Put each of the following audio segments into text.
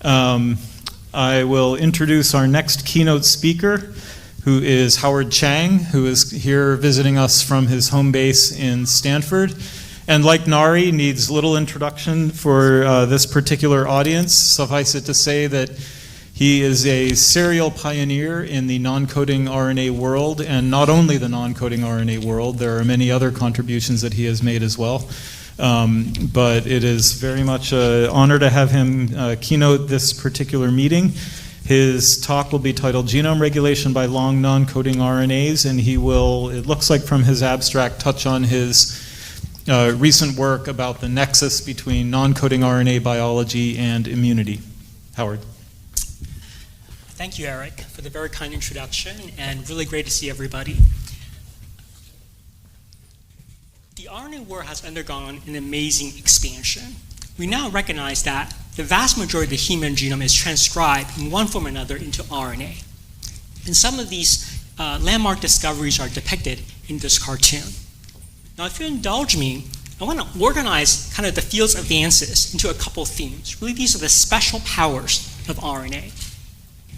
I will introduce our next keynote speaker, who is Howard Chang, who is here visiting us from his home base in Stanford. And like Nari, needs little introduction for this particular audience. Suffice it to say that he is a serial pioneer in the non-coding RNA world, and not only the non-coding RNA world. There are many other contributions that he has made as well. But it is very much an honor to have him keynote this particular meeting. His talk will be titled Genome Regulation by Long Non-Coding RNAs, and he will, it looks like from his abstract, touch on his recent work about the nexus between non-coding RNA biology and immunity. Howard. Thank you, Eric, for the very kind introduction, and really great to see everybody. The RNA world has undergone an amazing expansion. We now recognize that the vast majority of the human genome is transcribed in one form or another into RNA. And some of these landmark discoveries are depicted in this cartoon. Now, if you indulge me, I want to organize kind of the field's advances into a couple themes. Really, these are the special powers of RNA.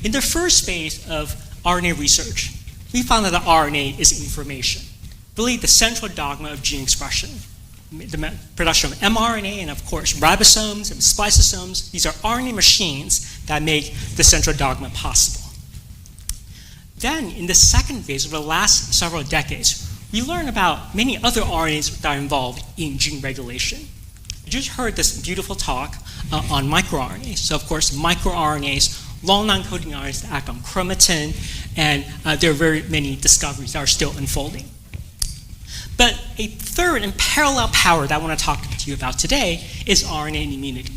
In the first phase of RNA research, we found that the RNA is information, really the central dogma of gene expression. The production of mRNA and, of course, ribosomes and spliceosomes. These are RNA machines that make the central dogma possible. Then, in the second phase of the last several decades, we learn about many other RNAs that are involved in gene regulation. You just heard this beautiful talk on microRNAs. So, of course, microRNAs, long non-coding RNAs that act on chromatin, and there are very many discoveries that are still unfolding. But a third and parallel power that I want to talk to you about today is RNA and immunity.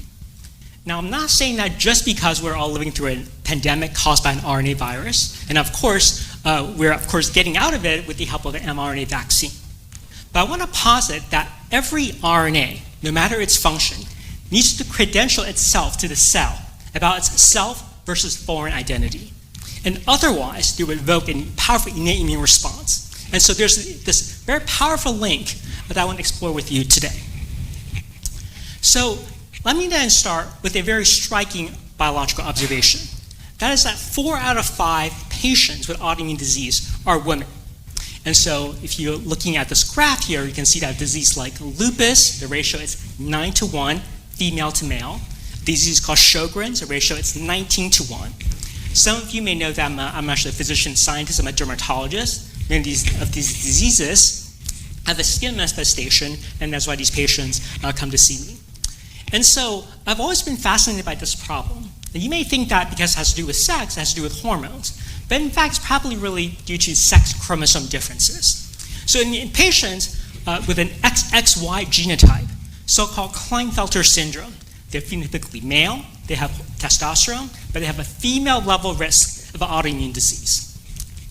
Now, I'm not saying that just because we're all living through a pandemic caused by an RNA virus, and of course, we're getting out of it with the help of an mRNA vaccine. But I want to posit that every RNA, no matter its function, needs to credential itself to the cell about its self versus foreign identity. And otherwise, they would evoke a powerful innate immune response. And so there's this very powerful link that I want to explore with you today. So let me then start with a very striking biological observation. That is that 4 out of 5 patients with autoimmune disease are women. And so if you're looking at this graph here, you can see that disease like lupus, the ratio is 9:1, female to male. Disease called Sjogren's, the ratio is 19:1. Some of you may know that I'm actually a physician scientist, I'm a dermatologist. Many of these diseases have a skin manifestation, and that's why these patients come to see me. And so I've always been fascinated by this problem. And you may think that because it has to do with sex, it has to do with hormones. But in fact, it's probably really due to sex chromosome differences. So in patients with an XXY genotype, so-called Klinefelter syndrome, they're phenotypically male, they have testosterone, but they have a female level risk of autoimmune disease.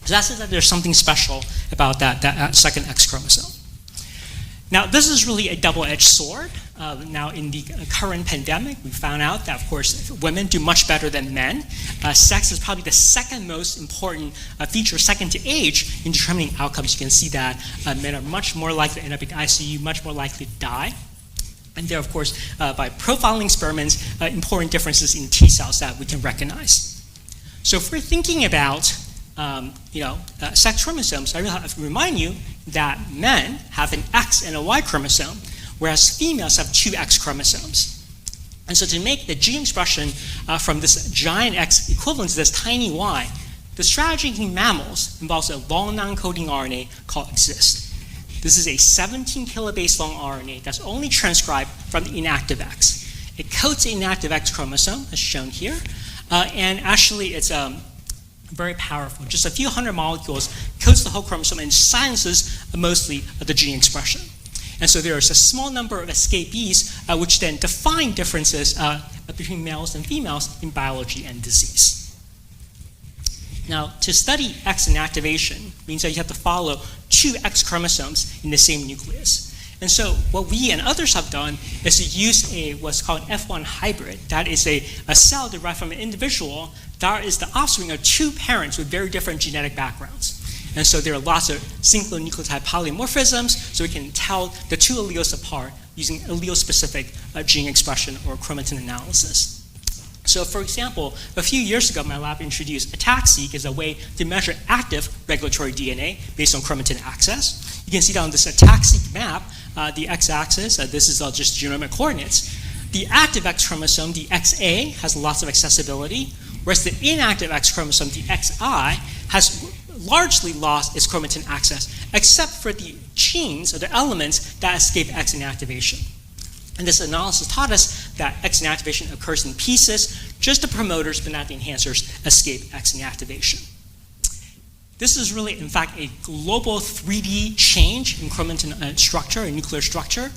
So that says that there's something special about that second X chromosome. Now, this is really a double-edged sword. Now, in the current pandemic, we found out that, of course, women do much better than men. Sex is probably the second most important feature, second to age, in determining outcomes. You can see that men are much more likely to end up in ICU, much more likely to die. And there are, of course, by profiling experiments, important differences in T cells that we can recognize. So if we're thinking about sex chromosomes, I really have to remind you that men have an X and a Y chromosome, whereas females have 2 X chromosomes. And so to make the gene expression from this giant X equivalent to this tiny Y, the strategy in mammals involves a long non-coding RNA called Xist. This is a 17 kilobase long RNA that's only transcribed from the inactive X. It coats the inactive X chromosome, as shown here, and actually it's very powerful. Just a few hundred molecules coats the whole chromosome and silences mostly the gene expression. And so there is a small number of escapees which then define differences between males and females in biology and disease. Now, to study X inactivation means that you have to follow 2 X chromosomes in the same nucleus. And so what we and others have done is to use what's called F1 hybrid. That is a cell derived from an individual that is the offspring of 2 parents with very different genetic backgrounds. And so there are lots of single nucleotide polymorphisms, so we can tell the 2 alleles apart using allele-specific gene expression or chromatin analysis. So for example, a few years ago, my lab introduced ATAC-seq as a way to measure active regulatory DNA based on chromatin access. You can see down this ATAC-seq map, the x-axis, this is all just genomic coordinates. The active X chromosome, the XA, has lots of accessibility, whereas the inactive X chromosome, the XI, has largely lost its chromatin access, except for the genes or the elements that escape X inactivation. And this analysis taught us that X inactivation occurs in pieces, just the promoters but not the enhancers escape X inactivation. This is really, in fact, a global 3D change in chromatin structure, and nuclear structure.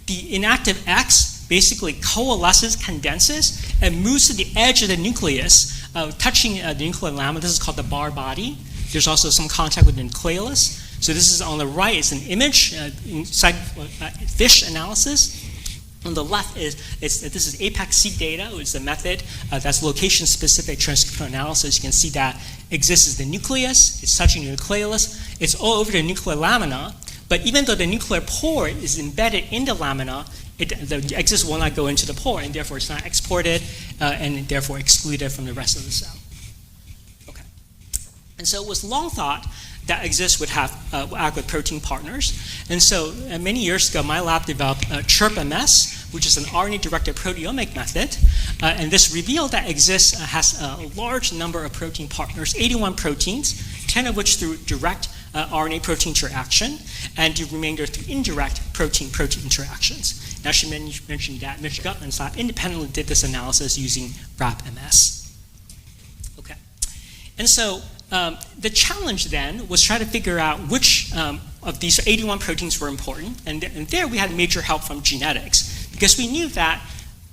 The inactive X basically coalesces, condenses, and moves to the edge of the nucleus, touching the nuclear lamina. This is called the bar body. There's also some contact with the nucleolus. So this is on the right, it's an image, inside fish analysis. On the left this is APEX-seq data. It's a method that's location-specific transcriptional analysis. You can see that Xist is the nucleus. It's touching the nucleolus. It's all over the nuclear lamina. But even though the nuclear pore is embedded in the lamina, the Xist will not go into the pore, and therefore it's not exported, and therefore excluded from the rest of the cell. Okay. And so it was long thought that Xist would have act with protein partners. And so many years ago, my lab developed ChIRP-MS, which is an RNA-directed proteomic method. And this revealed that Xist has a large number of protein partners, 81 proteins, 10 of which through direct RNA-protein interaction, and the remainder through indirect protein-protein interactions. And I should mention that Mitch Gutman's lab independently did this analysis using RAP-MS. Okay. And so the challenge then was try to figure out which of these 81 proteins were important, and there we had major help from genetics, because we knew that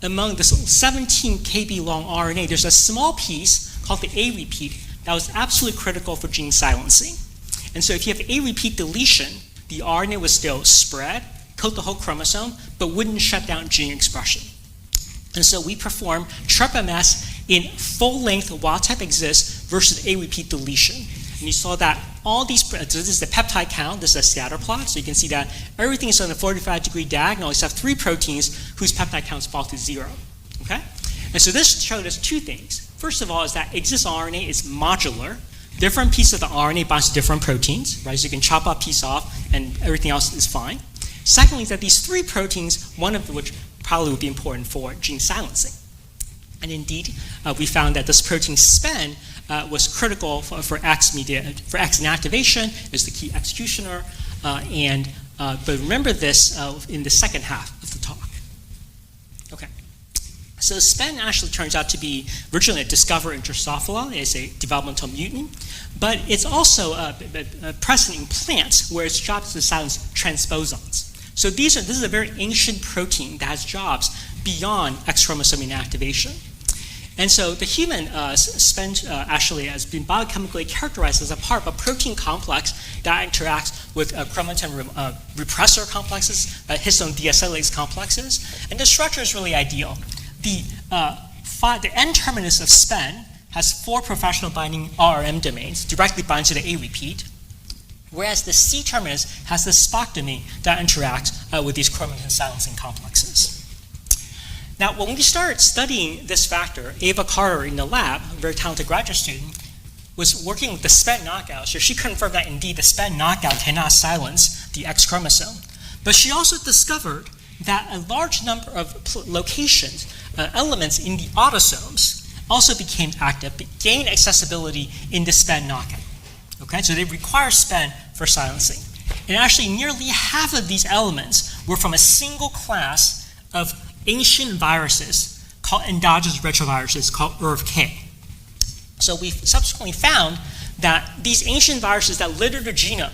among this 17 kb long RNA, there's a small piece called the A repeat that was absolutely critical for gene silencing. And so if you have A repeat deletion, the RNA would still spread, coat the whole chromosome, but wouldn't shut down gene expression. And so we performed ChIRP-MS in full-length wild-type Xist versus A repeat deletion. And you saw that all these, so this is the peptide count, this is a scatter plot, so you can see that everything is on a 45-degree diagonal except 3 proteins whose peptide counts fall to 0. Okay? And so this showed us 2 things. First of all is that Xist RNA is modular. Different pieces of the RNA binds to different proteins, right? So you can chop a piece off and everything else is fine. Secondly, is that these 3 proteins, one of which probably would be important for gene silencing. And indeed, we found that this protein SPEN was critical for X inactivation, is the key executioner, but remember this in the second half of the talk. Okay. So SPEN actually turns out to be originally discovered in Drosophila. It's a developmental mutant, but it's also present in plants where its job is to silence transposons. So this is a very ancient protein that has jobs beyond X chromosome inactivation. And so the human SPEN actually has been biochemically characterized as a part of a protein complex that interacts with chromatin repressor complexes, histone deacetylase complexes, and the structure is really ideal. The N-terminus of SPEN has 4 professional binding RRM domains, directly bind to the A repeat, whereas the C-terminus has the Spock domain that interacts with these chromatin silencing complexes. Now, when we started studying this factor, Ava Carter in the lab, a very talented graduate student, was working with the SPEN knockout. So she confirmed that indeed the SPEN knockout cannot silence the X chromosome. But she also discovered that a large number of locations, elements in the autosomes, also became active, but gained accessibility in the SPEN knockout. Okay, so they require SPEN for silencing. And actually, nearly half of these elements were from a single class of ancient viruses called endogenous retroviruses called ERV-K. So we subsequently found that these ancient viruses that litter the genome,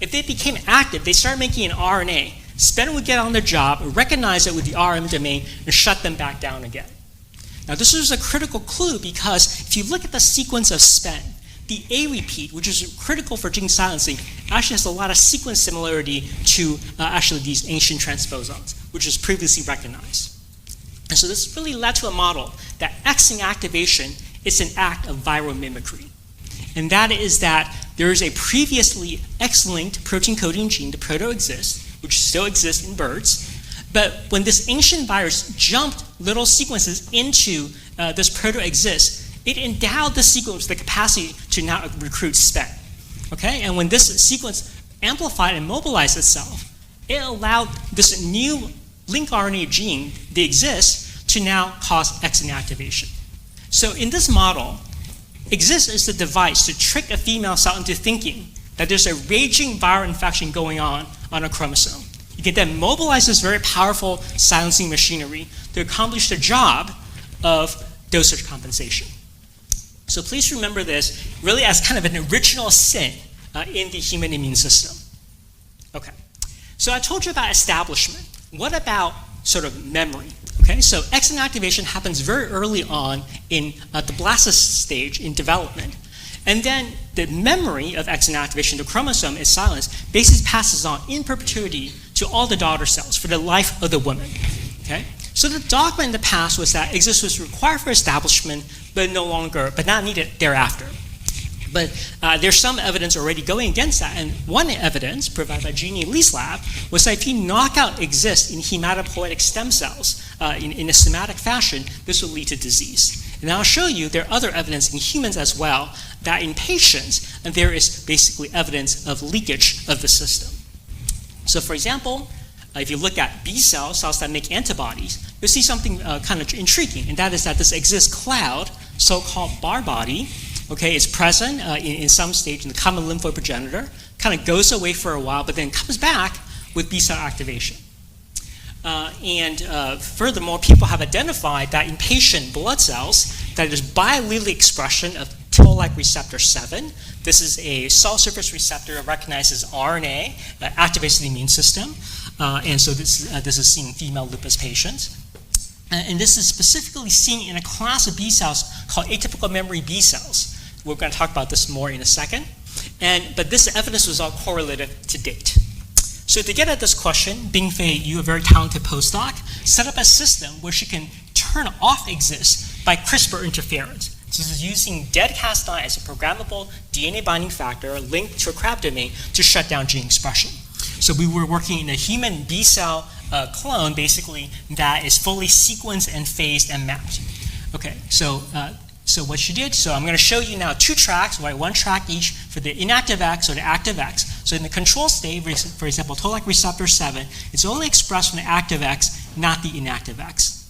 if they became active, they started making an RNA. SPEN would get on the job, recognize it with the RM domain, and shut them back down again. Now this is a critical clue because if you look at the sequence of SPEN, the A repeat, which is critical for gene silencing, actually has a lot of sequence similarity to actually these ancient transposons, which was previously recognized. And so this really led to a model that X inactivation is an act of viral mimicry. And that is that there is a previously X-linked protein coding gene, the proto-Xist, which still exists in birds. But when this ancient virus jumped little sequences into this proto exists, it endowed the sequence with the capacity to now recruit SPEN. Okay? And when this sequence amplified and mobilized itself, it allowed this new lincRNA gene, the Xist, to now cause X inactivation. So in this model, Xist is the device to trick a female cell into thinking that there's a raging viral infection going on a chromosome. You can then mobilize this very powerful silencing machinery to accomplish the job of dosage compensation. So please remember this really as kind of an original sin in the human immune system. Okay, so I told you about establishment. What about sort of memory? Okay, so X inactivation happens very early on in the blastocyst stage in development. And then the memory of X inactivation, the chromosome is silenced, basically passes on in perpetuity to all the daughter cells for the life of the woman. Okay? So the dogma in the past was that Xist was required for establishment, but not needed thereafter. But there's some evidence already going against that. And one evidence provided by Jeannie Lee's lab was that if you knock out Xist in hematopoietic stem cells in a somatic fashion, this will lead to disease. And I'll show you there are other evidence in humans as well that in patients, there is basically evidence of leakage of the system. So for example, if you look at B cells, cells that make antibodies, you'll see something kind of intriguing, and that is that this Xist cloud, so-called bar body, okay, is present in some stage in the common lymphoid progenitor, kind of goes away for a while, but then comes back with B cell activation. Furthermore, people have identified that in patient blood cells, that there's biallelic expression of toll-like receptor 7. This is a cell surface receptor that recognizes RNA that activates the immune system. And so this is seen in female lupus patients. And this is specifically seen in a class of B cells called atypical memory B cells. We're going to talk about this more in a second. But this evidence was all correlative to date. So to get at this question, Bingfei, you, a very talented postdoc, set up a system where she can turn off Xist by CRISPR interference. So this is using dead Cas9 as a programmable DNA binding factor linked to a crab domain to shut down gene expression. So we were working in a human B cell clone, basically, that is fully sequenced and phased and mapped. Okay, so what she did, so I'm going to show you now two tracks, right, one track each for the inactive X or the active X. So in the control state, for example, toll-like receptor 7, it's only expressed from the active X, not the inactive X.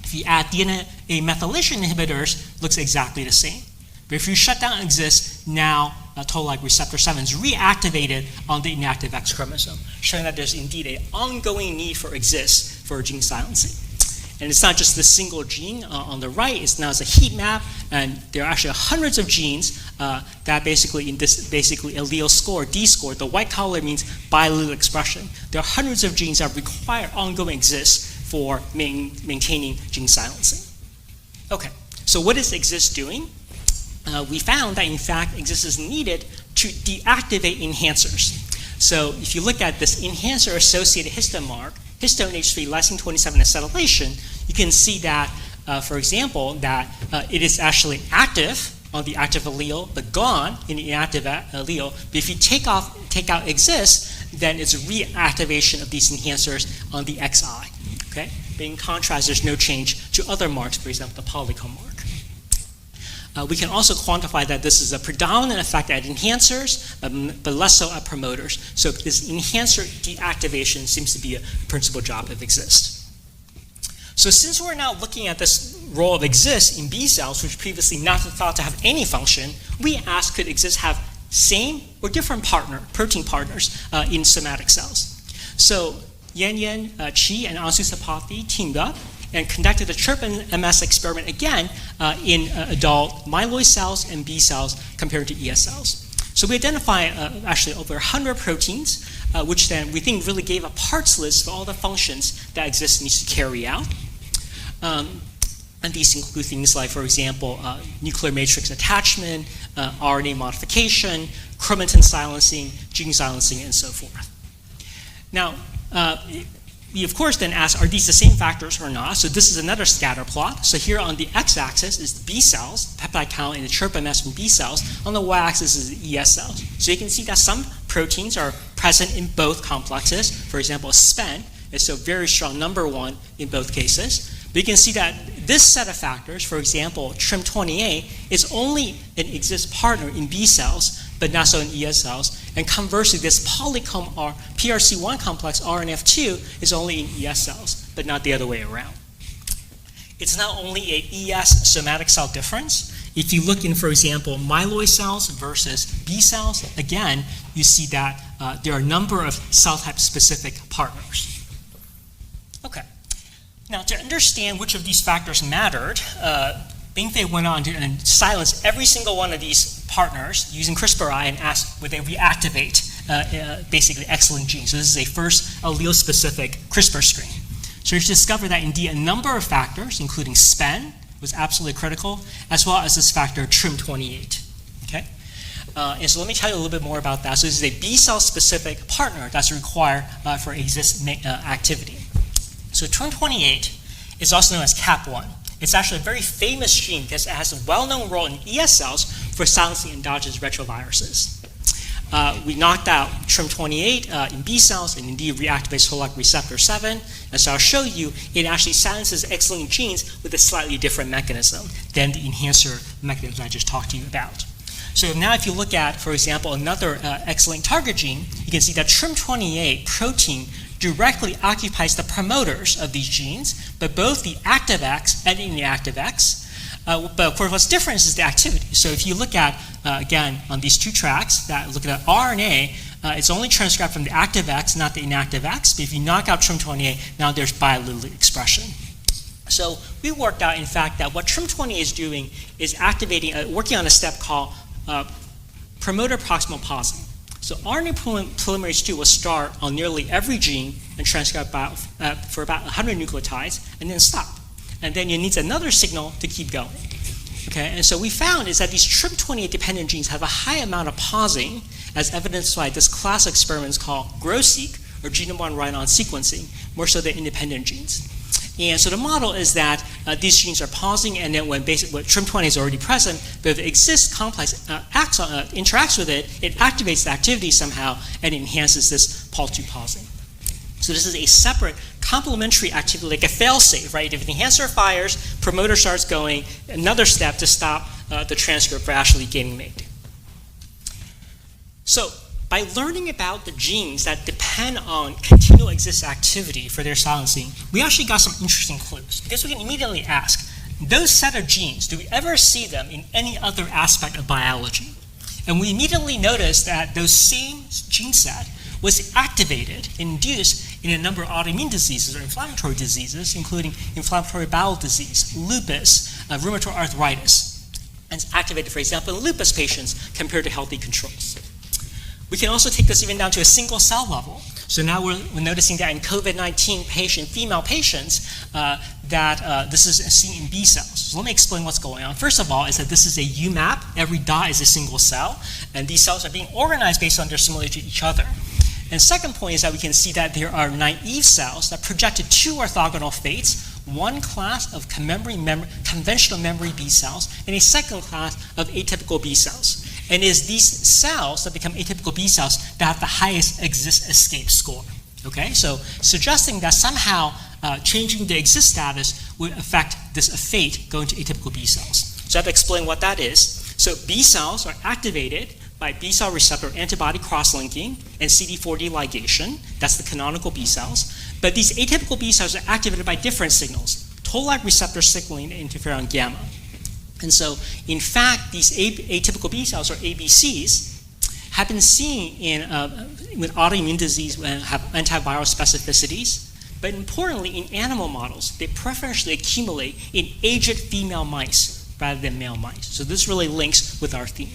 If you add DNA methylation inhibitors, it looks exactly the same. But if you shut down Xist, now toll-like receptor 7 is reactivated on the inactive X chromosome, showing that there's indeed an ongoing need for Xist for gene silencing. And it's not just the single gene on the right, it's a heat map, and there are actually hundreds of genes that basically in this allele score, D score, the white color means biallelic expression. There are hundreds of genes that require ongoing Xist for maintaining gene silencing. Okay, so what is Xist doing? We found that in fact Xist is needed to deactivate enhancers. So if you look at this enhancer-associated histone mark, histone H3 lysine 27 acetylation, you can see that, for example, that it is actually active on the active allele, but gone in the inactive allele. But if you take out Xist, then it's a reactivation of these enhancers on the XI. Okay? But in contrast, there's no change to other marks, for example, the polycomb mark. We can also quantify that this is a predominant effect at enhancers, but less so at promoters. So this enhancer deactivation seems to be a principal job of Xist. So since we're now looking at this role of Xist in B cells, which previously not thought to have any function, we asked, could Xist have same or different protein partners in somatic cells? So Yan Chi and Ansu Sapati teamed up and conducted a CHIRP-MS experiment again in adult myeloid cells and B cells compared to ES cells. So we identified actually over 100 proteins, which then we think really gave a parts list for all the functions that Xist needs to carry out. And these include things like, for example, nuclear matrix attachment, RNA modification, chromatin silencing, gene silencing, and so forth. Now, we of course then ask, are these the same factors or not? So this is another scatter plot. So here on the x-axis is the B cells, peptide count in the CHIRP-MS from B cells. On the y-axis is the ES cells. So you can see that some proteins are present in both complexes. For example, SPEN is so very strong #1 in both cases. But you can see that this set of factors, for example, TRIM28, is only an Xist partner in B cells, but not so in ES cells. And conversely, this polycomb or PRC1 complex RNF2 is only in ES cells, but not the other way around. It's not only a ES somatic cell difference. If you look in, for example, myeloid cells versus B cells, again, you see that there are a number of cell type specific partners. Okay. Now, to understand which of these factors mattered, Bingfei went on to silence every single one of these partners using CRISPR-I and asked would they reactivate basically X-linked genes. So this is a first allele-specific CRISPR screen. So you discovered that indeed a number of factors, including SPEN, was absolutely critical, as well as this factor TRIM28. Okay? And so let me tell you a little bit more about that. So this is a B-cell specific partner that's required for Xist activity. So TRIM28 is also known as CAP1. It's actually a very famous gene because it has a well-known role in ES cells for silencing endogenous retroviruses. We knocked out TRIM28 in B cells and indeed reactivates toll-like receptor 7. And so I'll show you it actually silences X-linked genes with a slightly different mechanism than the enhancer mechanism I just talked to you about. So now if you look at, for example, another X-linked target gene, you can see that TRIM28 protein directly occupies the promoters of these genes, but both the active X and inactive X. But of course, what's different is the activity. So if you look at, again, on these two tracks, look at that RNA, it's only transcribed from the active X, not the inactive X. But if you knock out TRIM28, now there's biallelic expression. So we worked out, in fact, that what TRIM28 is doing is activating, working on a step called promoter proximal pausing. So RNA polymerase II will start on nearly every gene and transcribe for about 100 nucleotides and then stop. And then it needs another signal to keep going. Okay, and so we found is that these TRIM28 dependent genes have a high amount of pausing, as evidenced by this class of experiments called GROW-seq, or genome-wide write-on sequencing, more so than independent genes. And so the model is that these genes are pausing, and then when TRIM20 is already present, but if the Xist complex interacts with it, it activates the activity somehow and enhances this Pol2 pausing. So this is a separate complementary activity, like a fail-safe, right? If the enhancer fires, promoter starts going, another step to stop the transcript from actually getting made. So by learning about the genes that depend on continual Xist activity for their silencing, we actually got some interesting clues. Because we can immediately ask, those set of genes, do we ever see them in any other aspect of biology? And we immediately noticed that those same gene set was activated, induced in a number of autoimmune diseases or inflammatory diseases, including inflammatory bowel disease, lupus, rheumatoid arthritis. And it's activated, for example, in lupus patients compared to healthy controls. We can also take this even down to a single cell level. So now we're noticing that in COVID-19 female patients, this is seen in B cells. So let me explain what's going on. First of all, is that this is a UMAP. Every dot is a single cell, and these cells are being organized based on their similarity to each other. And second point is that we can see that there are naive cells that projected two orthogonal fates, one class of conventional memory B cells, and a second class of atypical B cells. And it is these cells that become atypical B cells that have the highest Xist escape score. Okay, so suggesting that somehow changing the Xist status would affect this fate going to atypical B cells. So I have to explain what that is. So B cells are activated by B cell receptor antibody cross-linking and CD40 ligation. That's the canonical B cells. But these atypical B cells are activated by different signals, toll-like receptor signaling and interferon gamma. And so, in fact, these atypical B cells, or ABCs, have been seen with autoimmune disease and have antiviral specificities. But importantly, in animal models, they preferentially accumulate in aged female mice rather than male mice. So this really links with our theme.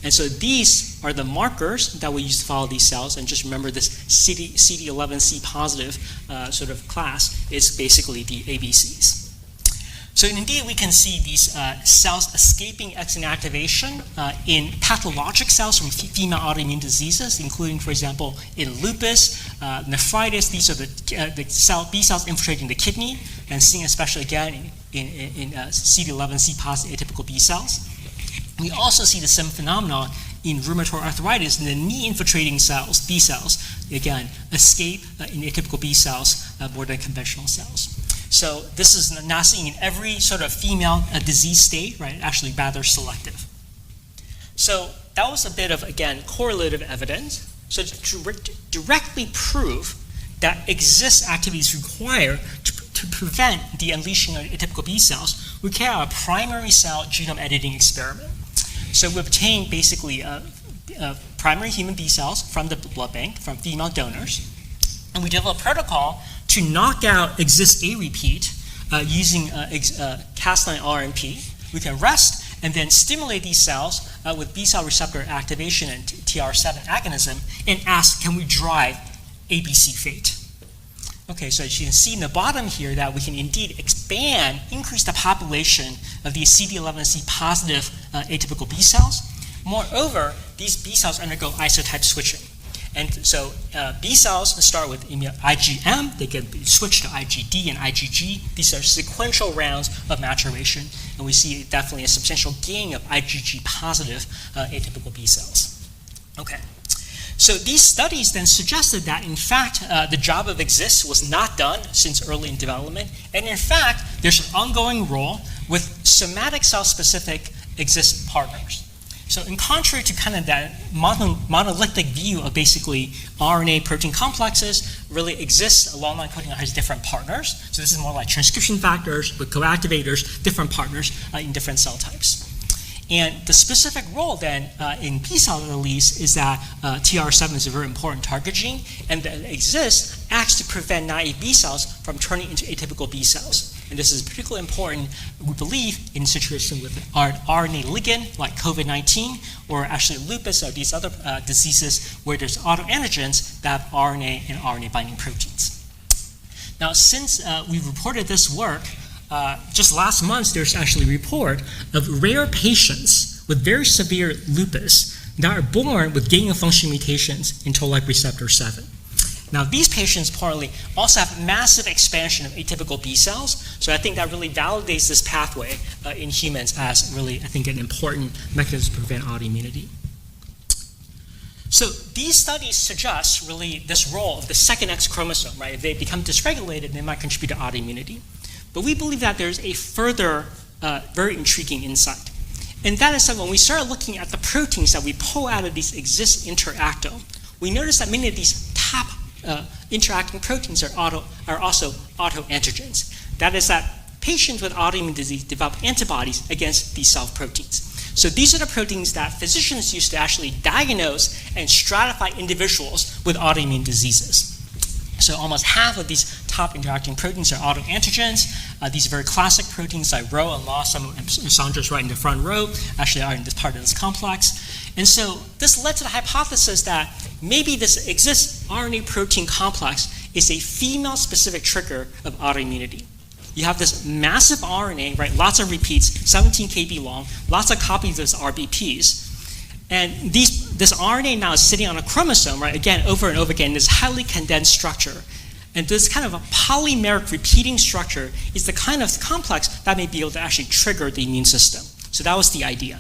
And so these are the markers that we use to follow these cells. And just remember this CD11C positive sort of class is basically the ABCs. So indeed, we can see these cells escaping X inactivation in pathologic cells from female autoimmune diseases, including, for example, in lupus, nephritis. These are the B cells infiltrating the kidney, and seen especially again in CD11C positive atypical B cells. We also see the same phenomenon in rheumatoid arthritis, in the knee-infiltrating cells, B cells, again, escape in atypical B cells more than conventional cells. So this is not seen in every sort of female disease state, right? Actually rather selective. So that was a bit of, again, correlative evidence. So to directly prove that Xist activity is required to prevent the unleashing of atypical B cells, we carry out a primary cell genome editing experiment. So we obtained basically primary human B cells from the blood bank, from female donors, and we developed a protocol to knock out Xist A repeat using Cas9 RNP. We can rest and then stimulate these cells with B cell receptor activation and TR7 agonism and ask, can we drive ABC fate? Okay, so as you can see in the bottom here that we can indeed increase the population of these CD11C positive atypical B cells. Moreover, these B cells undergo isotype switching. And so B cells start with IgM, they get switched to IgD and IgG. These are sequential rounds of maturation, and we see definitely a substantial gain of IgG positive atypical B cells. Okay. So these studies then suggested that, in fact, the job of Xist was not done since early in development, and in fact, there's an ongoing role with somatic cell-specific Xist partners. So in contrary to kind of that monolithic view of basically RNA protein complexes, really Xist, long non-coding has different partners. So this is more like transcription factors with coactivators, different partners in different cell types. And the specific role then in B cell release is that TR7 is a very important target gene, and that Xist acts to prevent naive B cells from turning into atypical B cells. And this is particularly important, we believe, in situations with RNA ligand like COVID-19 or actually lupus or these other diseases where there's autoantigens that have RNA and RNA binding proteins. Now, since we reported this work, just last month, there's actually a report of rare patients with very severe lupus that are born with gain-of-function mutations in toll-like receptor 7. Now, these patients partly also have massive expansion of atypical B cells, so I think that really validates this pathway in humans as really, I think, an important mechanism to prevent autoimmunity. So these studies suggest really this role of the second X chromosome, right? If they become dysregulated, they might contribute to autoimmunity. But we believe that there's a further very intriguing insight. And that is that when we start looking at the proteins that we pull out of these Xist interactome, we notice that many of these top interacting proteins are also autoantigens. That is that patients with autoimmune disease develop antibodies against these self-proteins. So these are the proteins that physicians use to actually diagnose and stratify individuals with autoimmune diseases. So almost half of these top interacting proteins are autoantigens. These are very classic proteins like Rho and LOS, some of Sandra's right in the front row, actually are in this part of this complex. And so this led to the hypothesis that maybe this Xist RNA protein complex is a female-specific trigger of autoimmunity. You have this massive RNA, right, lots of repeats, 17 kb long, lots of copies of those RBPs. And this RNA now is sitting on a chromosome, right, again, over and over again, this highly condensed structure. And this kind of a polymeric repeating structure is the kind of complex that may be able to actually trigger the immune system. So that was the idea.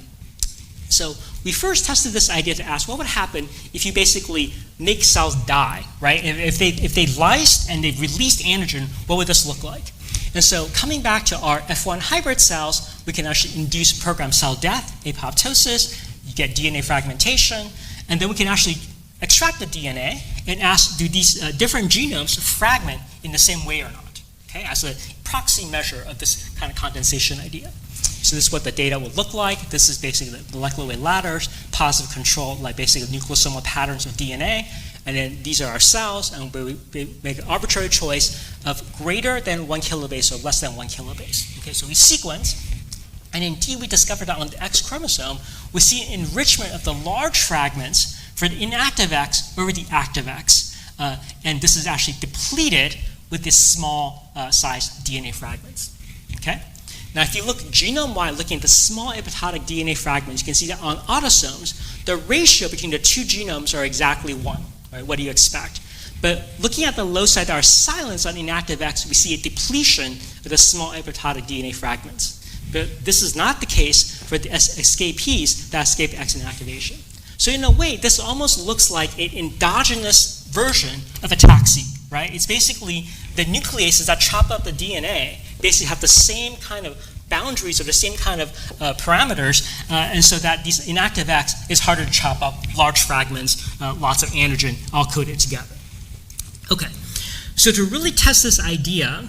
So we first tested this idea to ask what would happen if you basically make cells die, right? If they lysed and they released antigen, what would this look like? And so coming back to our F1 hybrid cells, we can actually induce programmed cell death, apoptosis, you get DNA fragmentation, and then we can actually extract the DNA and ask, do these different genomes fragment in the same way or not? Okay, as a proxy measure of this kind of condensation idea. So this is what the data would look like. This is basically the molecular weight ladders, positive control, like basically nucleosomal patterns of DNA. And then these are our cells, and we make an arbitrary choice of greater than 1 kilobase or less than 1 kilobase. Okay, so we sequence, and indeed we discovered that on the X chromosome, we see an enrichment of the large fragments for the inactive X over the active X. And this is actually depleted with these small sized DNA fragments. Okay? Now, if you look genome-wide, looking at the small apoptotic DNA fragments, you can see that on autosomes, the ratio between the two genomes are exactly 1. Right? What do you expect? But looking at the loci that are silenced on inactive X, we see a depletion of the small apoptotic DNA fragments. But this is not the case for the escapees that escape X inactivation. So in a way, this almost looks like an endogenous version of a taxi, right? It's basically the nucleases that chop up the DNA basically have the same kind of boundaries or the same kind of parameters, and so that these inactive X is harder to chop up large fragments, lots of antigen all coded together. Okay, so to really test this idea,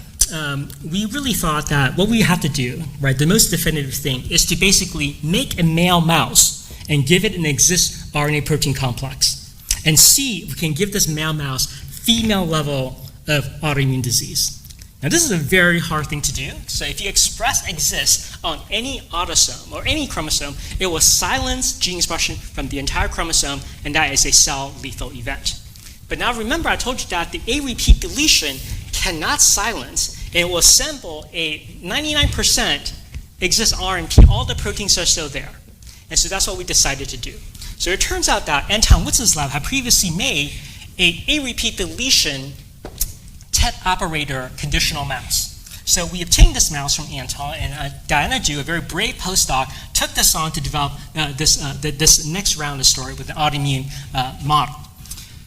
we really thought that what we have to do, right, the most definitive thing is to basically make a male mouse and give it an Xist RNA protein complex and see if we can give this male mouse female level of autoimmune disease. Now, this is a very hard thing to do. So if you express Xist on any autosome or any chromosome, it will silence gene expression from the entire chromosome, and that is a cell-lethal event. But now remember, I told you that the A repeat deletion cannot silence, and it will assemble a 99% Xist RNP. All the proteins are still there. And so that's what we decided to do. So it turns out that Anton Witz's lab had previously made a repeat deletion TET operator conditional mouse. So we obtained this mouse from Anton, and Diana Du, a very brave postdoc, took this on to develop this next round of story with the autoimmune model.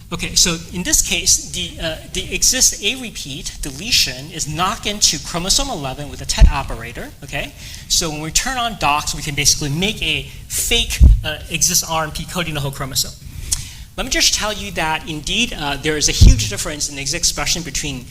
Okay, so in this case, the Xist A repeat deletion is knocked into chromosome 11 with a TET operator. Okay, so when we turn on docs, we can basically make a fake Xist RNP coding the whole chromosome. Let me just tell you that indeed there is a huge difference in the Xist expression between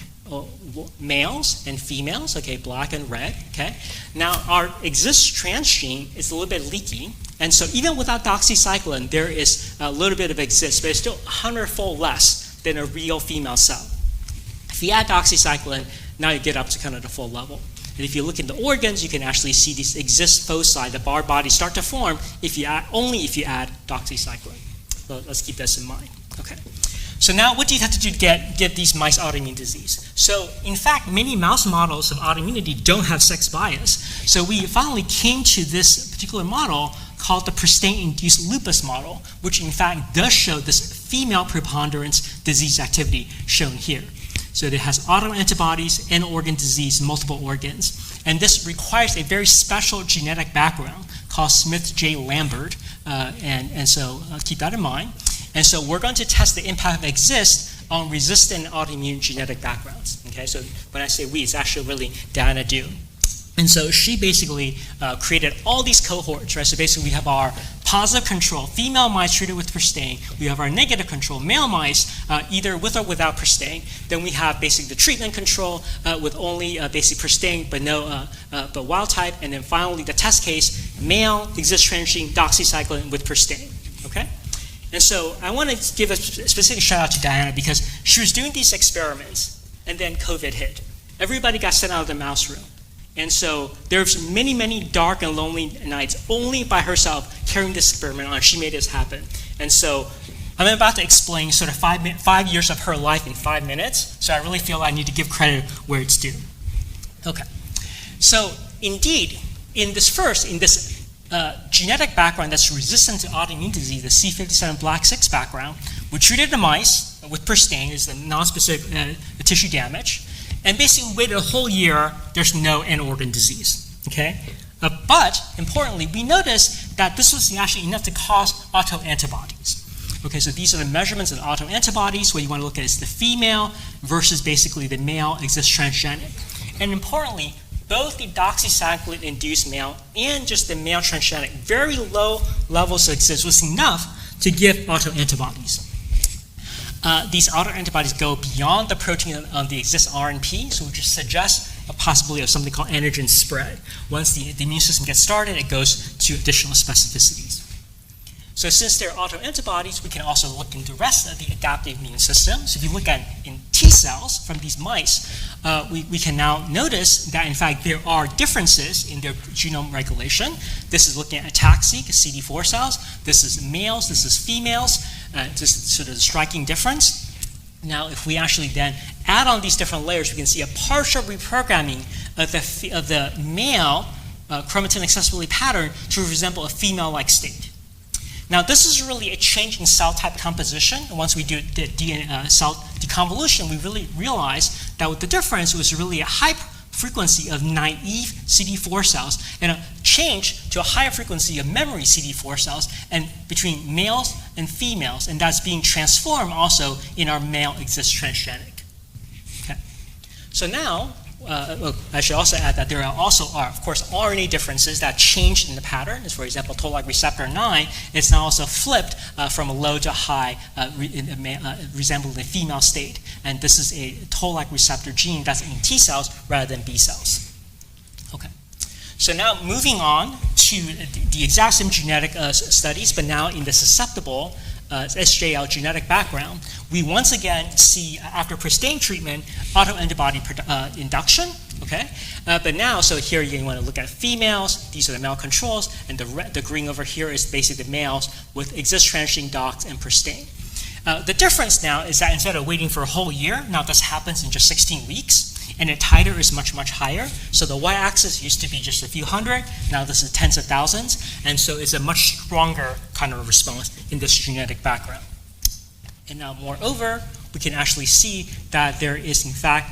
males and females. Okay, black and red. Okay, now our Xist transgene is a little bit leaky. And so even without doxycycline, there is a little bit of Xist, but it's still 100-fold less than a real female cell. If you add doxycycline, now you get up to kind of the full level. And if you look in the organs, you can actually see these Xist foci, the bar bodies, start to form only if you add doxycycline. So let's keep this in mind. Okay. So now what do you have to do to get these mice autoimmune disease? So in fact, many mouse models of autoimmunity don't have sex bias. So we finally came to this particular model called the pristane-induced lupus model, which in fact does show this female preponderance disease activity shown here. So it has autoantibodies and organ disease in multiple organs. And this requires a very special genetic background called Smith-J-Lambert, and so keep that in mind. And so we're going to test the impact of Xist on resistant autoimmune genetic backgrounds. Okay, so when I say we, it's actually really Diana Du. And so she basically created all these cohorts, right? So basically we have our positive control, female mice treated with pristane. We have our negative control, male mice, either with or without pristane. Then we have basically the treatment control with only basic pristane, but wild type. And then finally the test case, male Xist transgene doxycycline with pristane, okay? And so I want to give a specific shout out to Diana because she was doing these experiments and then COVID hit. Everybody got sent out of the mouse room. And so there's many, many dark and lonely nights only by herself carrying this experiment on. She made this happen. And so I'm about to explain sort of 5 years of her life in 5 minutes. So I really feel I need to give credit where it's due. Okay. So indeed, in this genetic background that's resistant to autoimmune disease, the C57 black 6 background, we treated the mice with pristane, is the non-specific tissue damage. And basically waited a whole year, there's no end organ disease, okay? But importantly, we noticed that this was actually enough to cause autoantibodies. Okay, so these are the measurements of autoantibodies. What you want to look at is the female versus basically the male Xist transgenic. And importantly, both the doxycycline-induced male and just the male transgenic, very low levels of Xist was enough to give autoantibodies. These autoantibodies go beyond the protein on the Xist RNP, so which suggests a possibility of something called antigen spread. Once the immune system gets started, it goes to additional specificities. So since they're autoantibodies, we can also look into the rest of the adaptive immune system. So if you look at in T cells from these mice, we can now notice that in fact there are differences in their genome regulation. This is looking at ataxic CD4 cells. This is males, this is females. Just sort of a striking difference. Now if we actually then add on these different layers, we can see a partial reprogramming of the male chromatin accessibility pattern to resemble a female-like state. Now, this is really a change in cell type composition. And once we do the cell deconvolution, we really realized that with the difference, it was really a high frequency of naive CD4 cells and a change to a higher frequency of memory CD4 cells and between males and females, and that's being transformed also in our male Xist transgenic. Okay. So now, I should also add that there are also, of course, RNA differences that change in the pattern. As for example, toll-like receptor 9, it's now also flipped from a low to high, resembling the female state. And this is a toll-like receptor gene that's in T cells rather than B cells. Okay. So now moving on to the exact same genetic studies, but now in the susceptible SJL genetic background, we once again see, after pristine treatment, autoantibody induction, okay? But now, so here you want to look at females, these are the male controls, and the green over here is basically the males with Xist transgene docs and pristine. The difference now is that instead of waiting for a whole year, now this happens in just 16 weeks, and the titer is much, much higher. So the y-axis used to be just a few hundred, now this is tens of thousands, and so it's a much stronger kind of response in this genetic background. And now moreover, we can actually see that there is in fact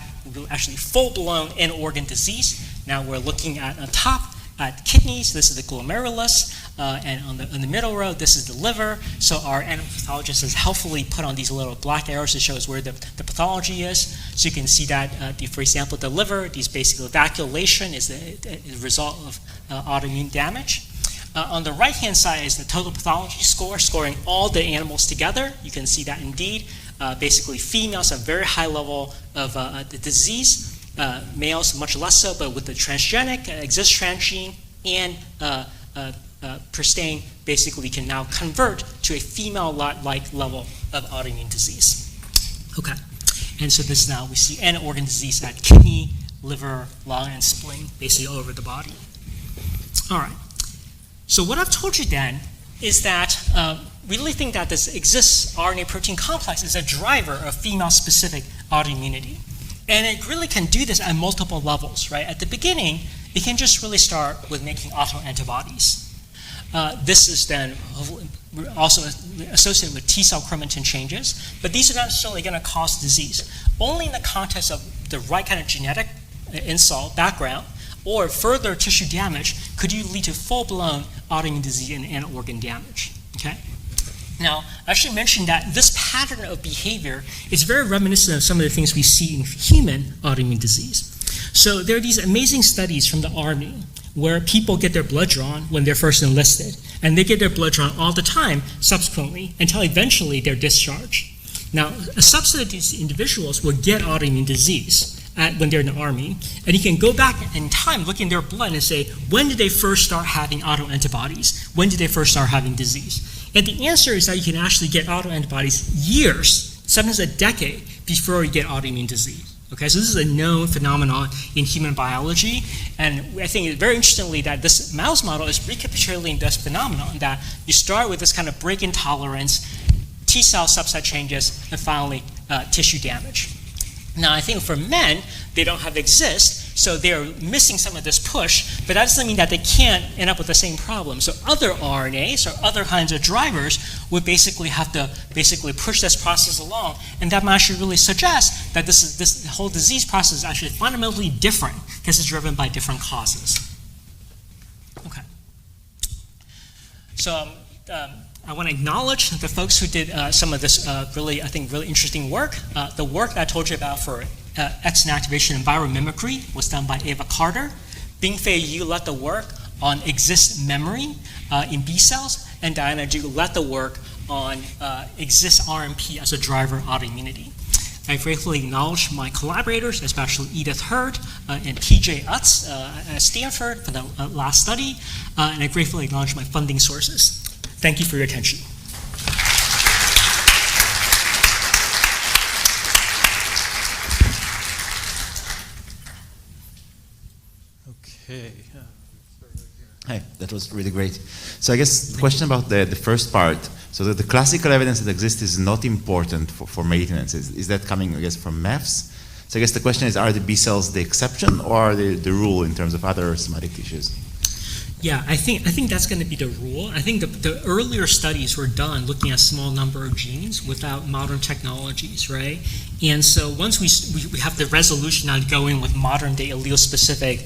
actually full-blown end organ disease. Now we're looking at on top at kidneys, this is the glomerulus, and on the middle row, this is the liver. So our animal pathologist has helpfully put on these little black arrows to show us where the pathology is. So you can see that, for example, the liver, these basically vacuolation is the result of autoimmune damage. On the right-hand side is the total pathology score, scoring all the animals together. You can see that indeed, basically females have very high level of the disease. Males much less so, but with the transgenic Xist transgene and pristine basically can now convert to a female-like level of autoimmune disease. Okay, and so this now we see end organ disease at kidney, liver, lung, and spleen, basically all over the body. All right, so what I've told you then is that we really think that this Xist RNA protein complex is a driver of female-specific autoimmunity. And it really can do this at multiple levels, right? At the beginning, it can just really start with making autoantibodies. This is then also associated with T-cell chromatin changes, but these are not necessarily going to cause disease. Only in the context of the right kind of genetic insult background or further tissue damage could you lead to full-blown autoimmune disease and end organ damage, okay? Now, I should mention that this pattern of behavior is very reminiscent of some of the things we see in human autoimmune disease. So there are these amazing studies from the Army where people get their blood drawn when they're first enlisted, and they get their blood drawn all the time subsequently until eventually they're discharged. Now, a subset of these individuals will get autoimmune disease when they're in the Army, and you can go back in time, look in their blood and say, when did they first start having autoantibodies? When did they first start having disease? And the answer is that you can actually get autoantibodies years, sometimes a decade, before you get autoimmune disease. Okay, so this is a known phenomenon in human biology, and I think it's very interestingly that this mouse model is recapitulating this phenomenon, that you start with this kind of break intolerance, T-cell subset changes, and finally tissue damage. Now, I think for men, they don't have Xist, so they're missing some of this push, but that doesn't mean that they can't end up with the same problem. So other RNAs or other kinds of drivers would basically have to push this process along, and that might actually really suggest that this whole disease process is actually fundamentally different because it's driven by different causes. Okay. So I want to acknowledge the folks who did some of this really interesting work. The work that I told you about for X inactivation and viral mimicry was done by Ava Carter. Bingfei Yu led the work on Xist memory in B cells, and Diana Ju led the work on Xist RMP as a driver of autoimmunity. I gratefully acknowledge my collaborators, especially Edith Hurd and TJ Utz at Stanford for the last study, and I gratefully acknowledge my funding sources. Thank you for your attention. Okay. Hi, that was really great. So I guess the question about the first part, so that the classical evidence that exists is not important for maintenance. Is that coming, I guess, from MEFs? So I guess the question is, are the B cells the exception or are they the rule in terms of other somatic tissues? Yeah, I think that's going to be the rule. I think the earlier studies were done looking at a small number of genes without modern technologies, right? And so once we have the resolution now going with modern day allele-specific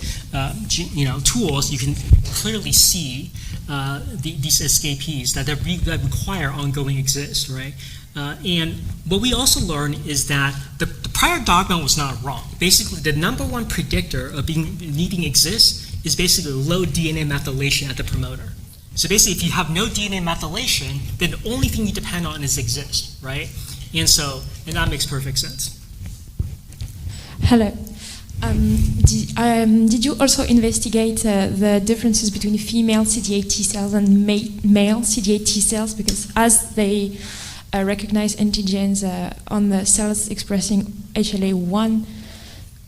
tools, you can clearly see these escapees that require ongoing Xist, right? And what we also learned is that the prior dogma was not wrong. Basically, the number one predictor of needing Xist is basically low DNA methylation at the promoter. So basically, if you have no DNA methylation, then the only thing you depend on is Xist, right? And that makes perfect sense. Hello. Did you also investigate the differences between female CD8 T cells and male CD8 T cells? Because as they recognize antigens on the cells expressing HLA-1,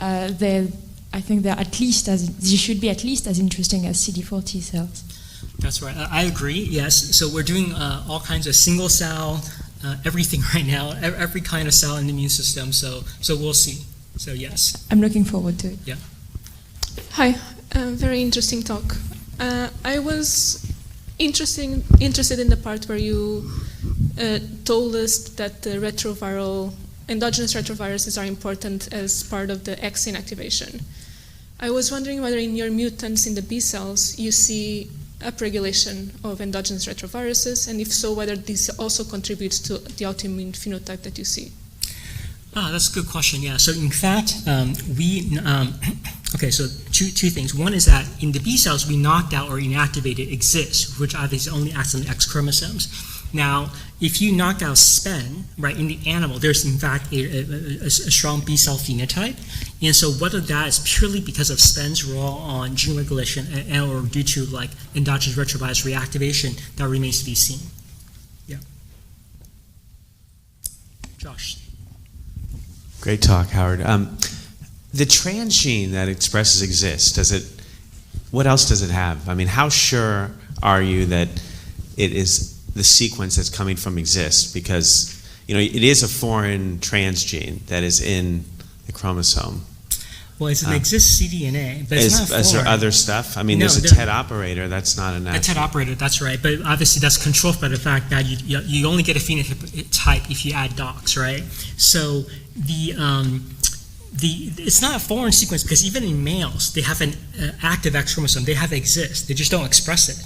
I think they should be at least as interesting as CD4 T cells. That's right. I agree. Yes. So we're doing all kinds of single cell, everything right now, every kind of cell in the immune system. So we'll see. So yes. I'm looking forward to it. Yeah. Hi. Very interesting talk. I was interested in the part where you told us that the endogenous retroviruses are important as part of the X inactivation. I was wondering whether in your mutants in the B cells you see upregulation of endogenous retroviruses, and if so, whether this also contributes to the autoimmune phenotype that you see. That's a good question. Yeah. So in fact, okay. So two things. One is that in the B cells we knocked out or inactivated Xist, which obviously only acts on the X chromosomes. Now, if you knock out SPEN, right, in the animal, there's in fact a strong B cell phenotype. And so whether that is purely because of SPEN's role on gene regulation or due to like endogenous retrovirus reactivation, that remains to be seen. Yeah. Josh. Great talk, Howard. The transgene that expresses Xist, what else does it have? I mean, how sure are you that it is the sequence that's coming from Xist? Because it is a foreign transgene that is in the chromosome. Well, it's an Xist cDNA, but it's not foreign. Is there other stuff? I mean, no, there's a TET operator. That's not a natural. A TET operator, that's right. But obviously that's controlled by the fact that you only get a phenotype if you add docs, right? So it's not a foreign sequence because even in males, they have an active X chromosome. They have Xist. They just don't express it,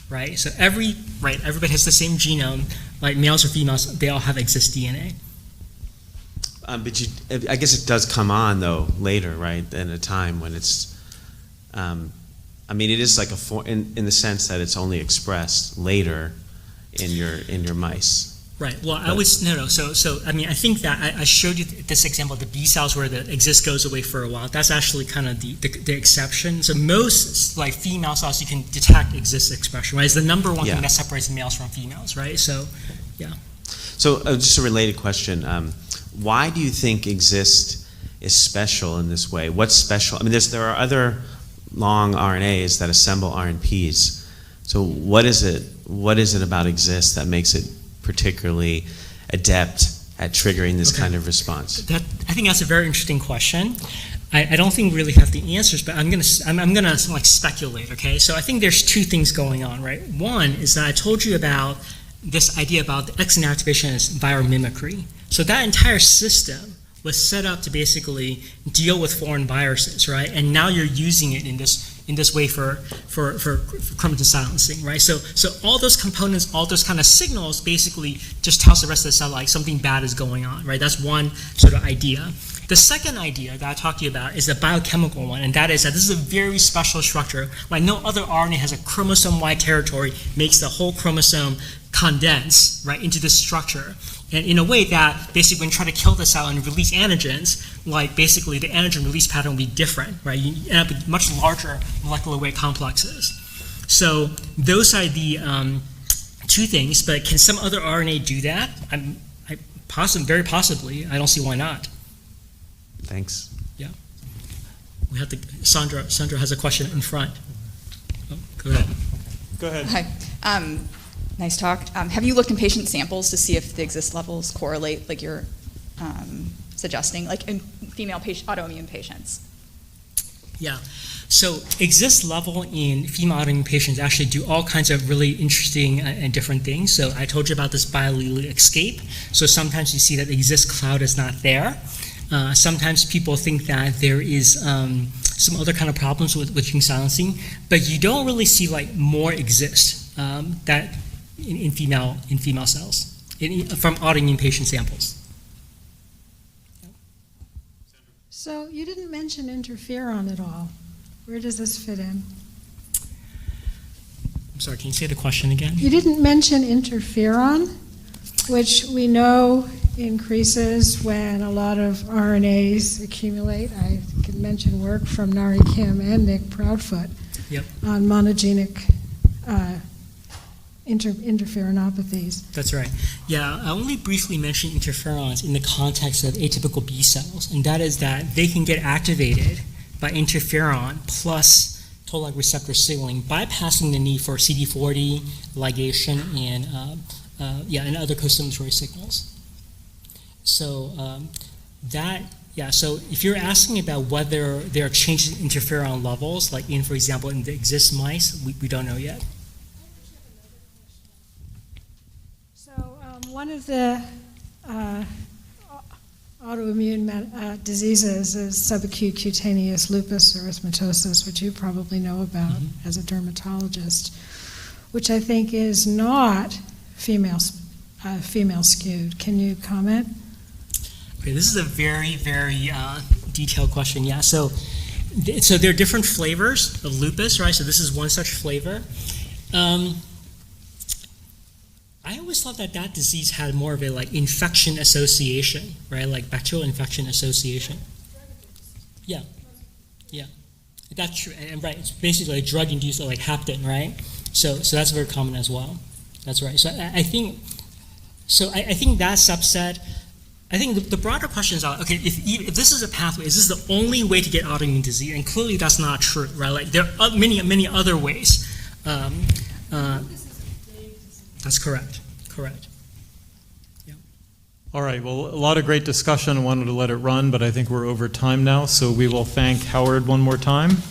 right? So everybody has the same genome, like males or females. They all have Xist DNA. But I guess it does come on though later, right? In a time when it's, it is like in the sense that it's only expressed later in your mice. Right. Well, So I think that I showed you this example of the B cells where the Xist goes away for a while. That's actually kind of the exception. So most like female cells you can detect Xist expression, right? It's the number one thing that separates males from females, right? So, yeah. So just a related question. Why do you think Xist is special in this way? What's special? I mean, there are other long RNAs that assemble RNPs. So what is it about Xist that makes it particularly adept at triggering this kind of response? I think that's a very interesting question. I don't think we really have the answers, but I'm gonna like speculate. Okay, so I think there's two things going on, right? One is that I told you about this idea about the X inactivation as viral mimicry. So that entire system was set up to basically deal with foreign viruses, right? And now you're using it in this way for chromatin silencing, right? So all those components, all those kind of signals basically just tells the rest of the cell like something bad is going on, right? That's one sort of idea. The second idea that I talked to you about is the biochemical one, and that is that this is a very special structure. Like no other RNA has a chromosome-wide territory, makes the whole chromosome condense, right, into this structure. And in a way that basically when you try to kill the cell and release antigens, like basically the antigen release pattern will be different, right? You end up with much larger molecular weight complexes. So those are the two things, but can some other RNA do that? Very possibly. I don't see why not. Thanks. Yeah. We have Sandra has a question in front. Oh, go ahead. Go ahead. Hi. Nice talk. Have you looked in patient samples to see if the Xist levels correlate, like you're suggesting, like in female autoimmune patients? Yeah. So Xist level in female autoimmune patients actually do all kinds of really interesting and different things. So I told you about this biallelic escape. So sometimes you see that the Xist cloud is not there. Sometimes people think that there is some other kind of problems with gene silencing, but you don't really see like more Xist that in female cells. from autoimmune patient samples. So you didn't mention interferon at all. Where does this fit in? I'm sorry, can you say the question again? You didn't mention interferon, which we know increases when a lot of RNAs accumulate. I can mention work from Nari Kim and Nick Proudfoot on monogenic interferonopathies. That's right. Yeah, I only briefly mentioned interferons in the context of atypical B cells, and that is that they can get activated by interferon plus toll-like receptor signaling, bypassing the need for CD40 ligation and other costimulatory signals. So so if you're asking about whether there are changes in interferon levels, like for example, in the Xist mice, we don't know yet. So one of the autoimmune diseases is subacute cutaneous lupus erythematosus, which you probably know about as a dermatologist, which I think is not female skewed. Can you comment? Okay, this is a very, very detailed question. Yeah, so there are different flavors of lupus, right? So this is one such flavor. I always thought that disease had more of a infection association, right? Like bacterial infection association. Yeah, that's true. And right, it's basically like drug-induced like haptin, right? So that's very common as well. That's right. So I think that subset. I think the broader question is, okay, if this is a pathway, is this the only way to get autoimmune disease? And clearly that's not true, right? Like there are many other ways. That's correct. Yeah. All right, well, a lot of great discussion. I wanted to let it run, but I think we're over time now, so we will thank Howard one more time.